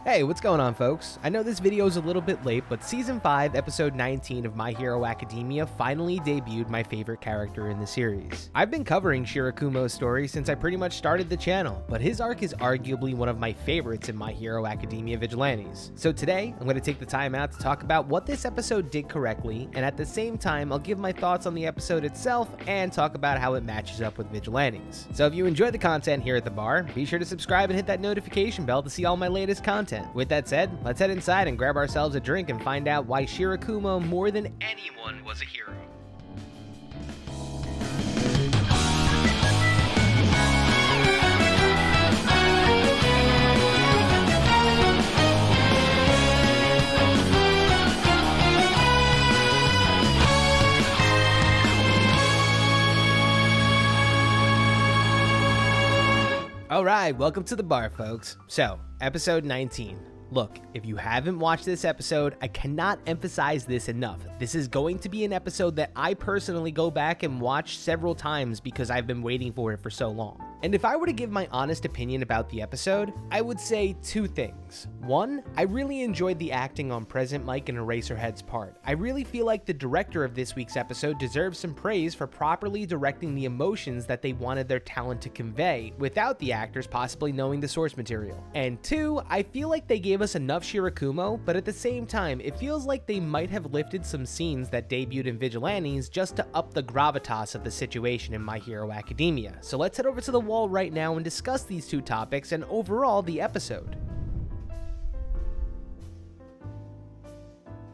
Hey, what's going on, folks? I know this video is a little bit late, but Season 5, Episode 19 of My Hero Academia finally debuted my favorite character in the series. I've been covering Shirakumo's story since I pretty much started the channel, but his arc is arguably one of my favorites in My Hero Academia Vigilantes. So today, I'm going to take the time out to talk about what this episode did correctly, and at the same time, I'll give my thoughts on the episode itself and talk about how it matches up with Vigilantes. So if you enjoy the content here at the bar, be sure to subscribe and hit that notification bell to see all my latest content. With that said, let's head inside and grab ourselves a drink and find out why Shirakumo, more than anyone, was a hero. Alright, welcome to the bar, folks. So, episode 19. Look, if you haven't watched this episode, I cannot emphasize this enough. This is going to be an episode that I personally go back and watch several times because I've been waiting for it for so long. And if I were to give my honest opinion about the episode, I would say two things. One, I really enjoyed the acting on Present Mike and Eraserhead's part. I really feel like the director of this week's episode deserves some praise for properly directing the emotions that they wanted their talent to convey without the actors possibly knowing the source material. And two, I feel like they gave us enough Shirakumo, but at the same time, it feels like they might have lifted some scenes that debuted in Vigilantes just to up the gravitas of the situation in My Hero Academia. So let's head over to the wall right now and discuss these two topics and overall the episode.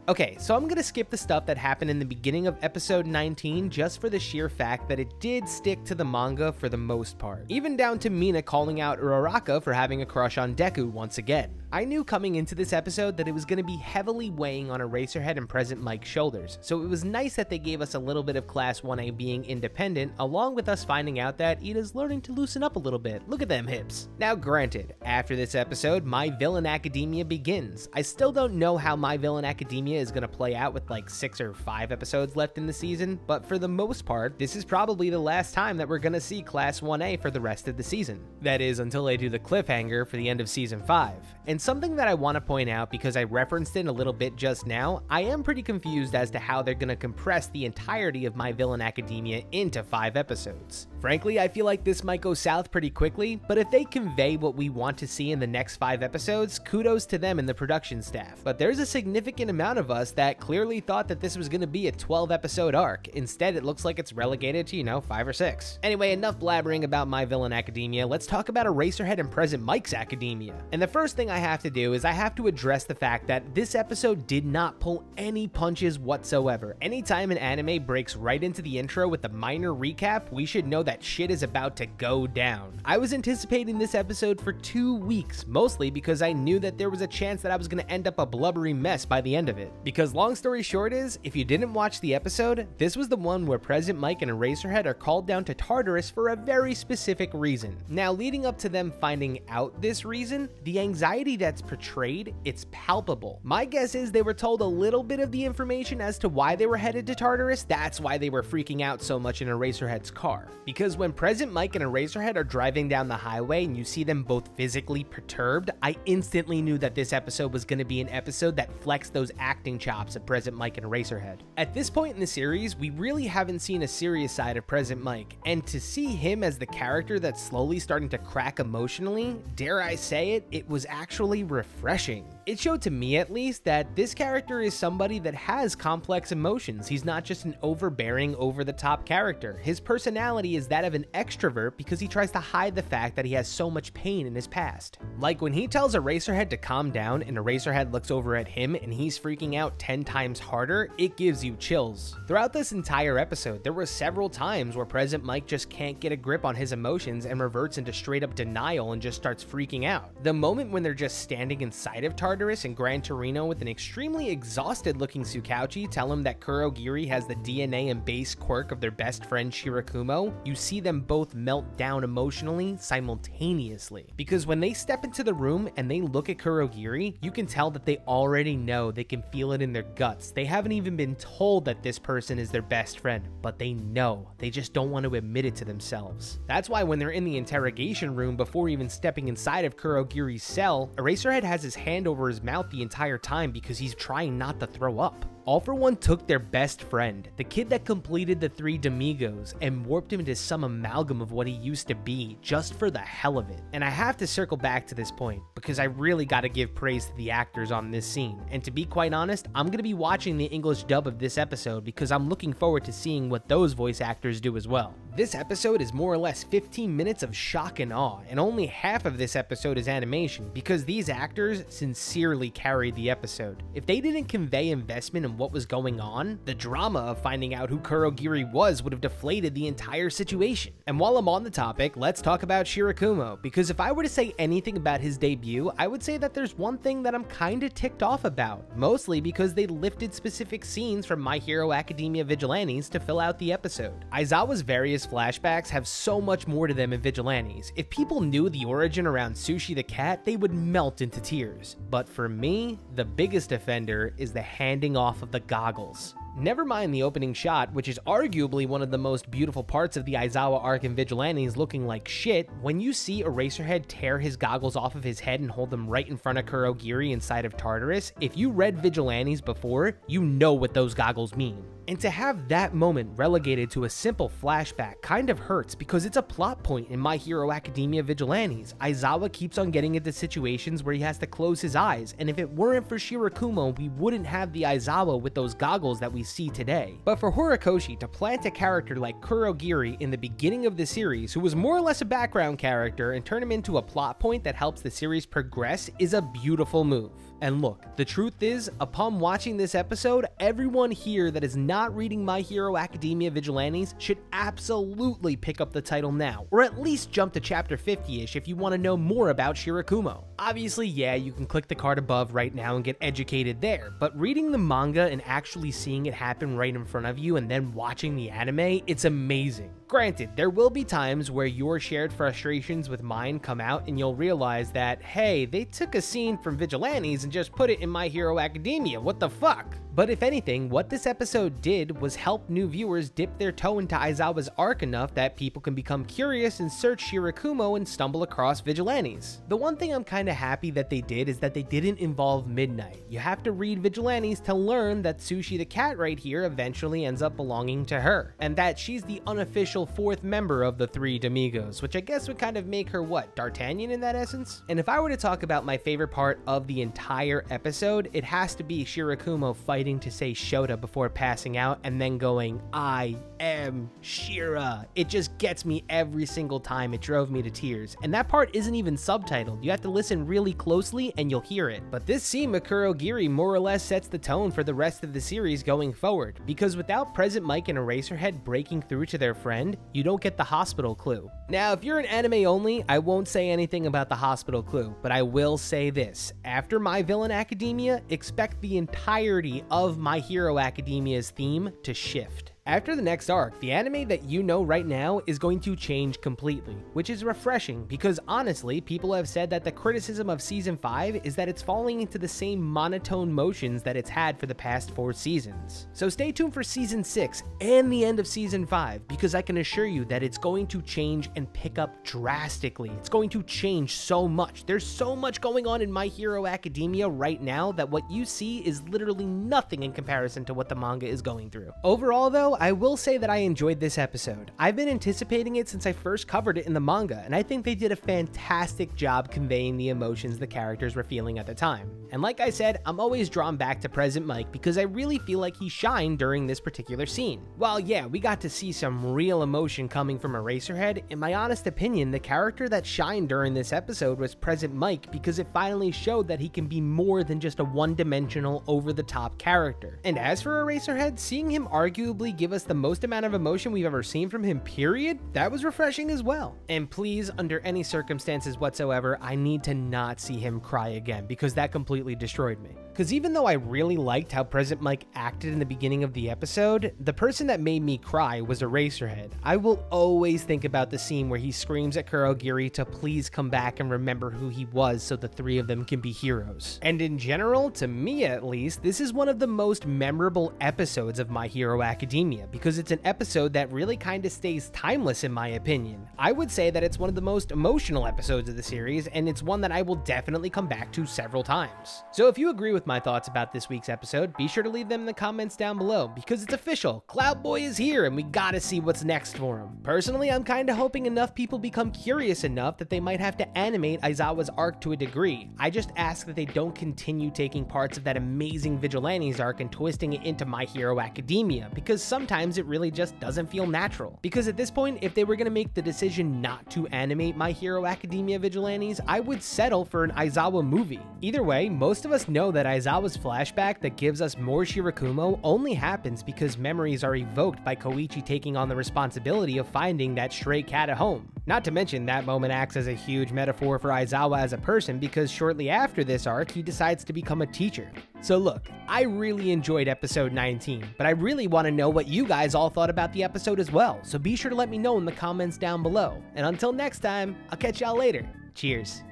Okay, so I'm gonna skip the stuff that happened in the beginning of episode 19 just for the sheer fact that it did stick to the manga for the most part. Even down to Mina calling out Uraraka for having a crush on Deku once again. I knew coming into this episode that it was going to be heavily weighing on Eraserhead and Present Mike's shoulders, so it was nice that they gave us a little bit of Class 1A being independent, along with us finding out that Ida's learning to loosen up a little bit. Look at them hips. Now granted, after this episode, My Villain Academia begins. I still don't know how My Villain Academia is going to play out with like 6 or 5 episodes left in the season, but for the most part, this is probably the last time that we're going to see Class 1A for the rest of the season. That is, until they do the cliffhanger for the end of Season 5. And something that I want to point out, because I referenced it a little bit just now, I am pretty confused as to how they're going to compress the entirety of My Villain Academia into 5 episodes. Frankly, I feel like this might go south pretty quickly, but if they convey what we want to see in the next 5 episodes, kudos to them and the production staff. But there's a significant amount of us that clearly thought that this was going to be a 12-episode arc. Instead, it looks like it's relegated to, 5 or 6. Anyway, enough blabbering about My Villain Academia. Let's talk about Eraserhead and Present Mike's Academia. And the first thing I have to do is I have to address the fact that this episode did not pull any punches whatsoever. Anytime an anime breaks right into the intro with a minor recap, we should know that shit is about to go down. I was anticipating this episode for 2 weeks, mostly because I knew that there was a chance that I was going to end up a blubbery mess by the end of it. Because long story short is, if you didn't watch the episode, this was the one where Present Mike and Eraserhead are called down to Tartarus for a very specific reason. Now, leading up to them finding out this reason, the anxiety that's portrayed, it's palpable. My guess is they were told a little bit of the information as to why they were headed to Tartarus. That's why they were freaking out so much in Eraserhead's car. Because when Present Mike and Eraserhead are driving down the highway and you see them both physically perturbed, I instantly knew that this episode was going to be an episode that flexed those acting chops of Present Mike and Eraserhead. At this point in the series, we really haven't seen a serious side of Present Mike, and to see him as the character that's slowly starting to crack emotionally, dare I say it, it was actually refreshing. It showed to me, at least, that this character is somebody that has complex emotions. He's not just an overbearing, over-the-top character. His personality is that of an extrovert because he tries to hide the fact that he has so much pain in his past. Like when he tells Eraserhead to calm down and Eraserhead looks over at him and he's freaking out 10 times harder, it gives you chills. Throughout this entire episode, there were several times where Present Mike just can't get a grip on his emotions and reverts into straight up denial and just starts freaking out. The moment when they're just standing inside of Tartarus Tartarus and Gran Torino with an extremely exhausted looking Tsukauchi tell him that Kurogiri has the DNA and base quirk of their best friend Shirakumo, you see them both melt down emotionally simultaneously. Because when they step into the room and they look at Kurogiri, you can tell that they already know, they can feel it in their guts. They haven't even been told that this person is their best friend, but they know. They just don't want to admit it to themselves. That's why when they're in the interrogation room before even stepping inside of Kurogiri's cell, Eraserhead has his hand over his mouth the entire time because he's trying not to throw up. All for One took their best friend, the kid that completed the 3 Demigos, and warped him into some amalgam of what he used to be, just for the hell of it. And I have to circle back to this point, because I really gotta give praise to the actors on this scene. And to be quite honest, I'm gonna be watching the English dub of this episode because I'm looking forward to seeing what those voice actors do as well. This episode is more or less 15 minutes of shock and awe, and only half of this episode is animation, because these actors sincerely carried the episode. If they didn't convey investment in what was going on, the drama of finding out who Kurogiri was would have deflated the entire situation. And while I'm on the topic, let's talk about Shirakumo, because if I were to say anything about his debut, I would say that there's one thing that I'm kinda ticked off about, mostly because they lifted specific scenes from My Hero Academia Vigilantes to fill out the episode. Aizawa's various flashbacks have so much more to them in Vigilantes. If people knew the origin around Sushi the cat, they would melt into tears. But for me, the biggest offender is the handing off of the goggles. Never mind the opening shot, which is arguably one of the most beautiful parts of the Aizawa arc in Vigilantes looking like shit, when you see Eraserhead tear his goggles off of his head and hold them right in front of Kurogiri inside of Tartarus, if you read Vigilantes before, you know what those goggles mean. And to have that moment relegated to a simple flashback kind of hurts because it's a plot point in My Hero Academia Vigilantes. Aizawa keeps on getting into situations where he has to close his eyes, and if it weren't for Shirakumo, we wouldn't have the Aizawa with those goggles that we see today. But for Horikoshi to plant a character like Kurogiri in the beginning of the series, who was more or less a background character, and turn him into a plot point that helps the series progress is a beautiful move. And look, the truth is, upon watching this episode, everyone here that is not reading My Hero Academia Vigilantes should absolutely pick up the title now, or at least jump to chapter 50-ish if you want to know more about Shirakumo. Obviously, yeah, you can click the card above right now and get educated there, but reading the manga and actually seeing it happen right in front of you and then watching the anime, it's amazing. Granted, there will be times where your shared frustrations with mine come out and you'll realize that, hey, they took a scene from Vigilantes and just put it in My Hero Academia, what the fuck? But if anything, what this episode did was help new viewers dip their toe into Aizawa's arc enough that people can become curious and search Shirakumo and stumble across Vigilantes. The one thing I'm kinda happy that they did is that they didn't involve Midnight. You have to read Vigilantes to learn that Sushi the cat right here eventually ends up belonging to her, and that she's the unofficial 4th member of the 3 Demigos, which I guess would kind of make her, what, D'Artagnan in that essence? And if I were to talk about my favorite part of the entire episode, it has to be Shirakumo fighting to say Shota before passing out and then going, I am Shira. It just gets me every single time. It drove me to tears. And that part isn't even subtitled. You have to listen really closely and you'll hear it. But this scene with Kurogiri more or less sets the tone for the rest of the series going forward, because without Present Mic and Eraserhead breaking through to their friend, you don't get the hospital clue. Now, if you're an anime only, I won't say anything about the hospital clue, but I will say this. After My Villain Academia, expect the entirety of My Hero Academia's theme to shift. After the next arc, the anime that you know right now is going to change completely, which is refreshing because honestly, people have said that the criticism of Season 5 is that it's falling into the same monotone motions that it's had for the past 4 seasons. So stay tuned for Season 6 and the end of Season 5 because I can assure you that it's going to change and pick up drastically. It's going to change so much. There's so much going on in My Hero Academia right now that what you see is literally nothing in comparison to what the manga is going through. Overall though, I will say that I enjoyed this episode. I've been anticipating it since I first covered it in the manga, and I think they did a fantastic job conveying the emotions the characters were feeling at the time. And like I said, I'm always drawn back to Present Mic because I really feel like he shined during this particular scene. While yeah, we got to see some real emotion coming from Eraserhead, in my honest opinion, the character that shined during this episode was Present Mic because it finally showed that he can be more than just a one-dimensional, over-the-top character. And as for Eraserhead, seeing him arguably give us the most amount of emotion we've ever seen from him, period, that was refreshing as well. And please, under any circumstances whatsoever, I need to not see him cry again, because that completely destroyed me. Because even though I really liked how President Mike acted in the beginning of the episode, the person that made me cry was Eraserhead. I will always think about the scene where he screams at Kurogiri to please come back and remember who he was so the three of them can be heroes. And in general, to me at least, this is one of the most memorable episodes of My Hero Academia, because it's an episode that really kind of stays timeless in my opinion. I would say that it's one of the most emotional episodes of the series, and it's one that I will definitely come back to several times. So if you agree with my thoughts about this week's episode, be sure to leave them in the comments down below, because it's official. Cloud Boy is here and we gotta see what's next for him. Personally, I'm kinda hoping enough people become curious enough that they might have to animate Aizawa's arc to a degree. I just ask that they don't continue taking parts of that amazing Vigilantes arc and twisting it into My Hero Academia, because sometimes it really just doesn't feel natural. Because at this point, if they were gonna make the decision not to animate My Hero Academia Vigilantes, I would settle for an Aizawa movie. Either way, most of us know that Aizawa's flashback that gives us more Shirakumo only happens because memories are evoked by Koichi taking on the responsibility of finding that stray cat at home. Not to mention, that moment acts as a huge metaphor for Aizawa as a person, because shortly after this arc, he decides to become a teacher. So look, I really enjoyed episode 19, but I really want to know what you guys all thought about the episode as well, so be sure to let me know in the comments down below. And until next time, I'll catch y'all later. Cheers.